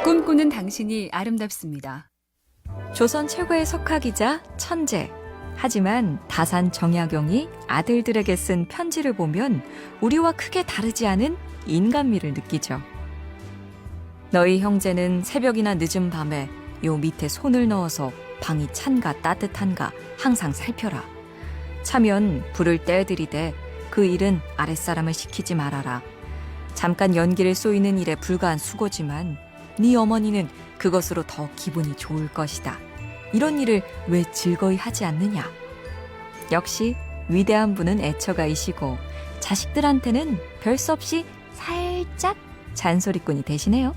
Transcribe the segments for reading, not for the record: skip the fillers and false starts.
꿈꾸는 당신이 아름답습니다. 조선 최고의 석학이자 천재. 하지만 다산 정약용이 아들들에게 쓴 편지를 보면 우리와 크게 다르지 않은 인간미를 느끼죠. 너희 형제는 새벽이나 늦은 밤에 요 밑에 손을 넣어서 방이 찬가 따뜻한가 항상 살펴라. 차면 불을 떼들이되 그 일은 아랫사람을 시키지 말아라. 잠깐 연기를 쏘이는 일에 불과한 수고지만 네 어머니는 그것으로 더 기분이 좋을 것이다. 이런 일을 왜 즐거이 하지 않느냐? 역시 위대한 분은 애처가이시고 자식들한테는 별 수 없이 살짝 잔소리꾼이 되시네요.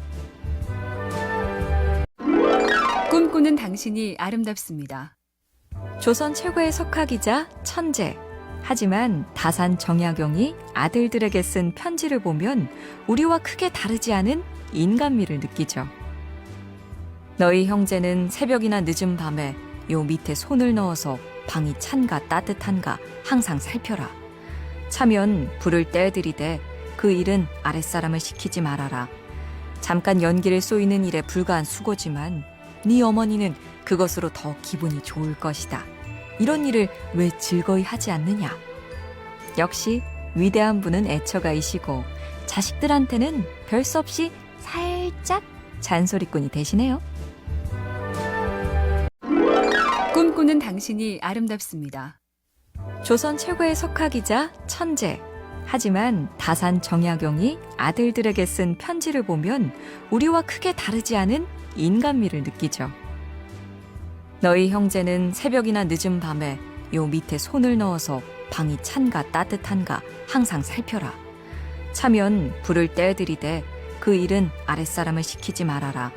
꿈꾸는 당신이 아름답습니다. 조선 최고의 석학이자 천재. 하지만 다산 정약용이 아들들에게 쓴 편지를 보면 우리와 크게 다르지 않은 인간미를 느끼죠. 너희 형제는 새벽이나 늦은 밤에 요 밑에 손을 넣어서 방이 찬가 따뜻한가 항상 살펴라. 차면 불을 떼들이되 그 일은 아랫사람을 시키지 말아라. 잠깐 연기를 쏘이는 일에 불과한 수고지만 네 어머니는 그것으로 더 기분이 좋을 것이다. 이런 일을 왜 즐거이 하지 않느냐? 역시 위대한 분은 애처가이시고 자식들한테는 별 수 없이 살짝 잔소리꾼이 되시네요. 꿈꾸는 당신이 아름답습니다. 조선 최고의 석학이자 천재. 하지만 다산 정약용이 아들들에게 쓴 편지를 보면 우리와 크게 다르지 않은 인간미를 느끼죠. 너희 형제는 새벽이나 늦은 밤에 요 밑에 손을 넣어서 방이 찬가 따뜻한가 항상 살펴라. 차면 불을 떼들이되 그 일은 아랫사람을 시키지 말아라.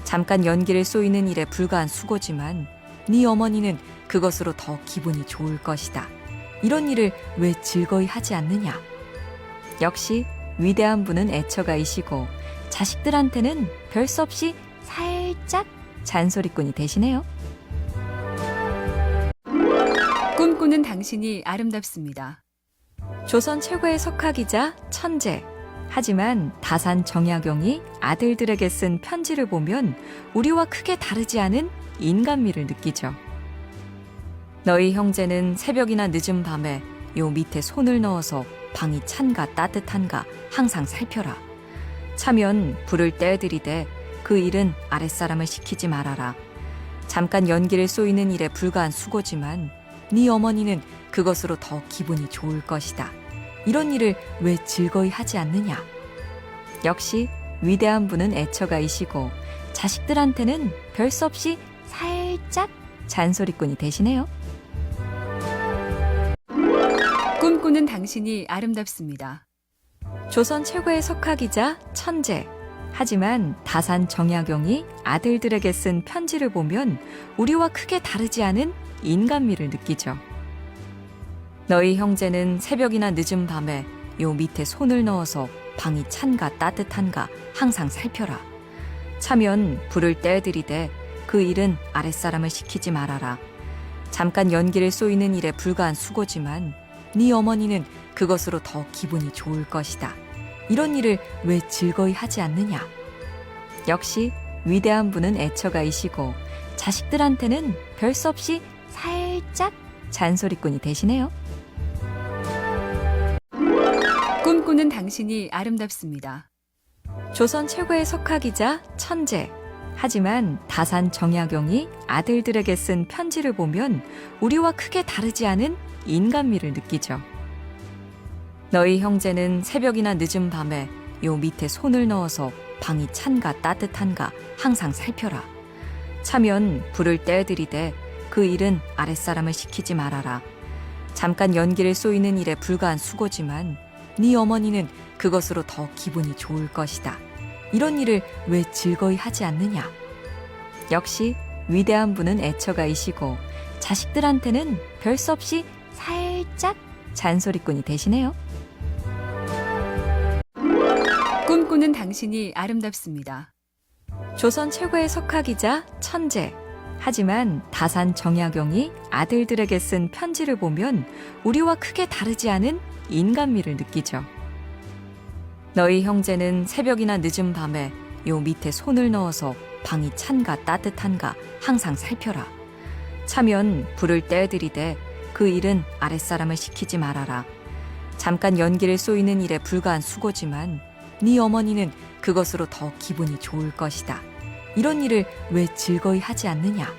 잠깐 연기를 쏘이는 일에 불과한 수고지만 네 어머니는 그것으로 더 기분이 좋을 것이다. 이런 일을 왜 즐거이 하지 않느냐? 역시 위대한 분은 애처가이시고 자식들한테는 별 수 없이 살짝 잔소리꾼이 되시네요. 꿈꾸는 당신이 아름답습니다. 조선 최고의 석학이자 천재. 하지만 다산 정약용이 아들들에게 쓴 편지를 보면 우리와 크게 다르지 않은 인간미를 느끼죠. 너희 형제는 새벽이나 늦은 밤에 요 밑에 손을 넣어서 방이 찬가 따뜻한가 항상 살펴라. 차면 불을 떼들이되 그 일은 아랫사람을 시키지 말아라. 잠깐 연기를 쏘이는 일에 불과한 수고지만 네 어머니는 그것으로 더 기분이 좋을 것이다. 이런 일을 왜 즐거이 하지 않느냐? 역시 위대한 분은 애처가이시고 자식들한테는 별 수 없이 살짝 잔소리꾼이 되시네요. 꿈꾸는 당신이 아름답습니다. 조선 최고의 석학이자 천재. 하지만 다산 정약용이 아들들에게 쓴 편지를 보면 우리와 크게 다르지 않은 인간미를 느끼죠. 너희 형제는 새벽이나 늦은 밤에 요 밑에 손을 넣어서 방이 찬가 따뜻한가 항상 살펴라. 차면 불을 떼들이되 그 일은 아랫사람을 시키지 말아라. 잠깐 연기를 쏘이는 일에 불과한 수고지만 네 어머니는 그것으로 더 기분이 좋을 것이다. 이런 일을 왜 즐거이 하지 않느냐? 역시 위대한 분은 애처가이시고 자식들한테는 별 수 없이 살짝 잔소리꾼이 되시네요. 꿈꾸는 당신이 아름답습니다. 조선 최고의 석학이자 천재. 하지만 다산 정약용이 아들들에게 쓴 편지를 보면 우리와 크게 다르지 않은 인간미를 느끼죠. 너희 형제는 새벽이나 늦은 밤에 요 밑에 손을 넣어서 방이 찬가 따뜻한가 항상 살펴라. 차면 불을 떼들이되 그 일은 아랫사람을 시키지 말아라. 잠깐 연기를 쏘이는 일에 불과한 수고지만 네 어머니는 그것으로 더 기분이 좋을 것이다. 이런 일을 왜 즐거이 하지 않느냐? 역시 위대한 분은 애처가이시고 자식들한테는 별 수 없이 살짝 잔소리꾼이 되시네요. 꿈꾸는 당신이 아름답습니다. 조선 최고의 석학이자 천재. 하지만 다산 정약용이 아들들에게 쓴 편지를 보면 우리와 크게 다르지 않은 인간미를 느끼죠. 너희 형제는 새벽이나 늦은 밤에 요 밑에 손을 넣어서 방이 찬가 따뜻한가 항상 살펴라. 차면 불을 떼들이되 그 일은 아랫사람을 시키지 말아라. 잠깐 연기를 쏘이는 일에 불과한 수고지만 네 어머니는 그것으로 더 기분이 좋을 것이다. 이런 일을 왜 즐거이 하지 않느냐?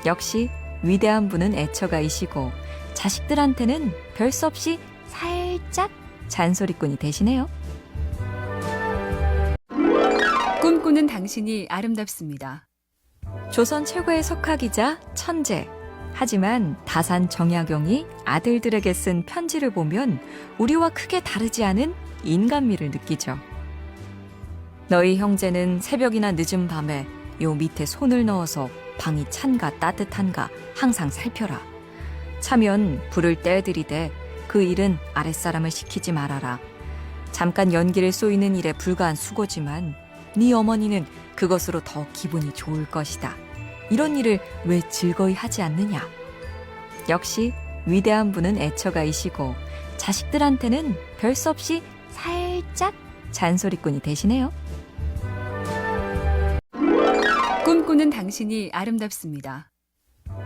역시 위대한 분은 애처가이시고 자식들한테는 별 수 없이 살짝 잔소리꾼이 되시네요. 꿈꾸는 당신이 아름답습니다. 조선 최고의 석학이자 천재. 하지만 다산 정약용이 아들들에게 쓴 편지를 보면 우리와 크게 다르지 않은 인간미를 느끼죠. 너희 형제는 새벽이나 늦은 밤에 요 밑에 손을 넣어서 방이 찬가 따뜻한가 항상 살펴라. 차면 불을 떼들이되 그 일은 아랫사람을 시키지 말아라. 잠깐 연기를 쏘이는 일에 불과한 수고지만 네 어머니는 그것으로 더 기분이 좋을 것이다. 이런 일을 왜 즐거이 하지 않느냐? 역시 위대한 분은 애처가이시고 자식들한테는 별 수 없이 살짝 잔소리꾼이 되시네요. 꿈꾸는 당신이 아름답습니다.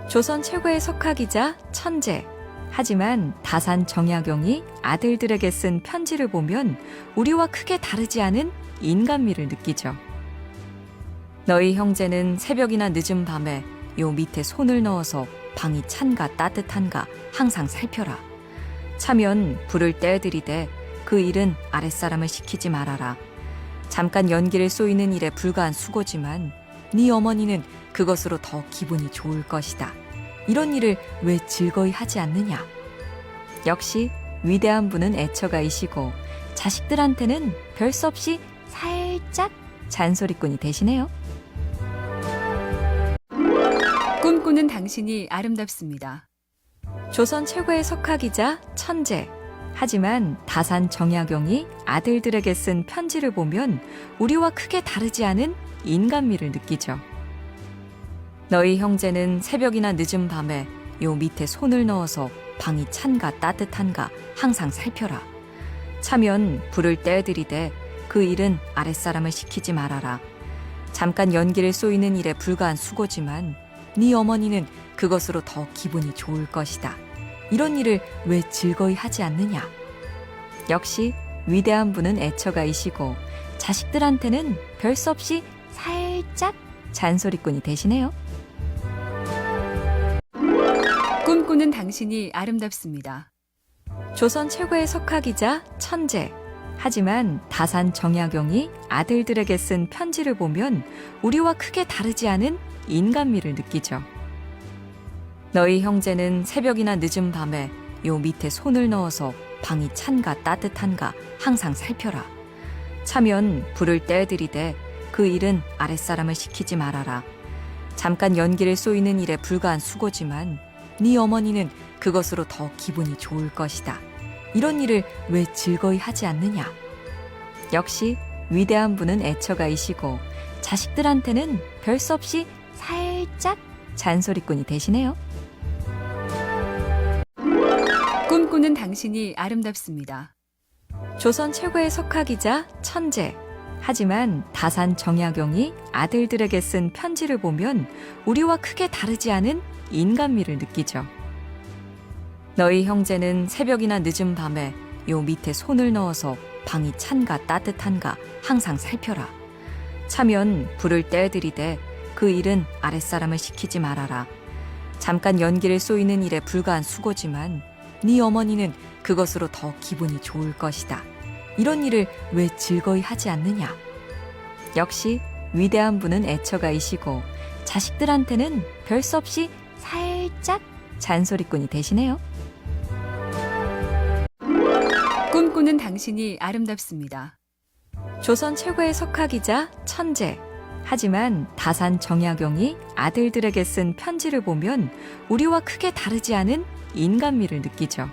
조선 최고의 석학이자 천재. 하지만 다산 정약용이 아들들에게 쓴 편지를 보면 우리와 크게 다르지 않은 인간미를 느끼죠. 너희 형제는 새벽이나 늦은 밤에 요 밑에 손을 넣어서 방이 찬가 따뜻한가 항상 살펴라. 차면 불을 떼들이되 그 일은 아랫사람을 시키지 말아라. 잠깐 연기를 쏘이는 일에 불과한 수고지만 네 어머니는 그것으로 더 기분이 좋을 것이다. 이런 일을 왜 즐거이 하지 않느냐? 역시 위대한 분은 애처가이시고 자식들한테는 별 수 없이 살짝 잔소리꾼이 되시네요. 꿈꾸는 당신이 아름답습니다. 조선 최고의 석학이자 천재. 하지만 다산 정약용이 아들들에게 쓴 편지를 보면 우리와 크게 다르지 않은 인간미를 느끼죠. 너희 형제는 새벽이나 늦은 밤에 요 밑에 손을 넣어서 방이 찬가 따뜻한가 항상 살펴라. 차면 불을 떼들이되 그 일은 아랫사람을 시키지 말아라. 잠깐 연기를 쏘이는 일에 불과한 수고지만 네 어머니는 그것으로 더 기분이 좋을 것이다. 이런 일을 왜 즐거이 하지 않느냐? 역시 위대한 분은 애처가이시고 자식들한테는 별 수 없이 살짝 잔소리꾼이 되시네요. 꿈꾸는 당신이 아름답습니다. 조선 최고의 석학이자 천재. 하지만 다산 정약용이 아들들에게 쓴 편지를 보면 우리와 크게 다르지 않은 인간미를 느끼죠. 너희 형제는 새벽이나 늦은 밤에 요 밑에 손을 넣어서 방이 찬가 따뜻한가 항상 살펴라. 차면 불을 떼들이되 그 일은 아랫사람을 시키지 말아라. 잠깐 연기를 쏘이는 일에 불과한 수고지만 네 어머니는 그것으로 더 기분이 좋을 것이다. 이런 일을 왜 즐거이 하지 않느냐? 역시 위대한 분은 애처가이시고 자식들한테는 별 수 없이 살짝 잔소리꾼이 되시네요. 꿈꾸는 당신이 아름답습니다. 조선 최고의 석학이자 천재. 하지만 다산 정약용이 아들들에게 쓴 편지를 보면 우리와 크게 다르지 않은 인간미를 느끼죠. 너희 형제는 새벽이나 늦은 밤에 요 밑에 손을 넣어서 방이 찬가 따뜻한가 항상 살펴라. 차면 불을 떼들이되 그 일은 아랫사람을 시키지 말아라. 잠깐 연기를 쏘이는 일에 불과한 수고지만 네 어머니는 그것으로 더 기분이 좋을 것이다. 이런 일을 왜 즐거이 하지 않느냐? 역시 위대한 분은 애처가이시고 자식들한테는 별 수 없이 살짝 잔소리꾼이 되시네요. 꿈꾸는 당신이 아름답습니다. 조선 최고의 석학이자 천재. 하지만 다산 정약용이 아들들에게 쓴 편지를 보면 우리와 크게 다르지 않은 인간미를 느끼죠.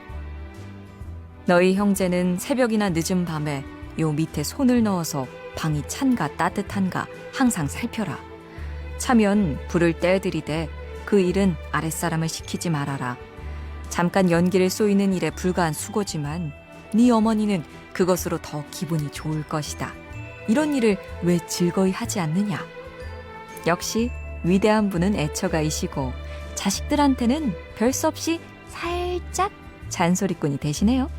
너희 형제는 새벽이나 늦은 밤에 요 밑에 손을 넣어서 방이 찬가 따뜻한가 항상 살펴라. 차면 불을 떼들이되 그 일은 아랫사람을 시키지 말아라. 잠깐 연기를 쏘이는 일에 불과한 수고지만 네 어머니는 그것으로 더 기분이 좋을 것이다. 이런 일을 왜 즐거이 하지 않느냐? 역시 위대한 분은 애처가이시고 자식들한테는 별 수 없이 살짝 잔소리꾼이 되시네요.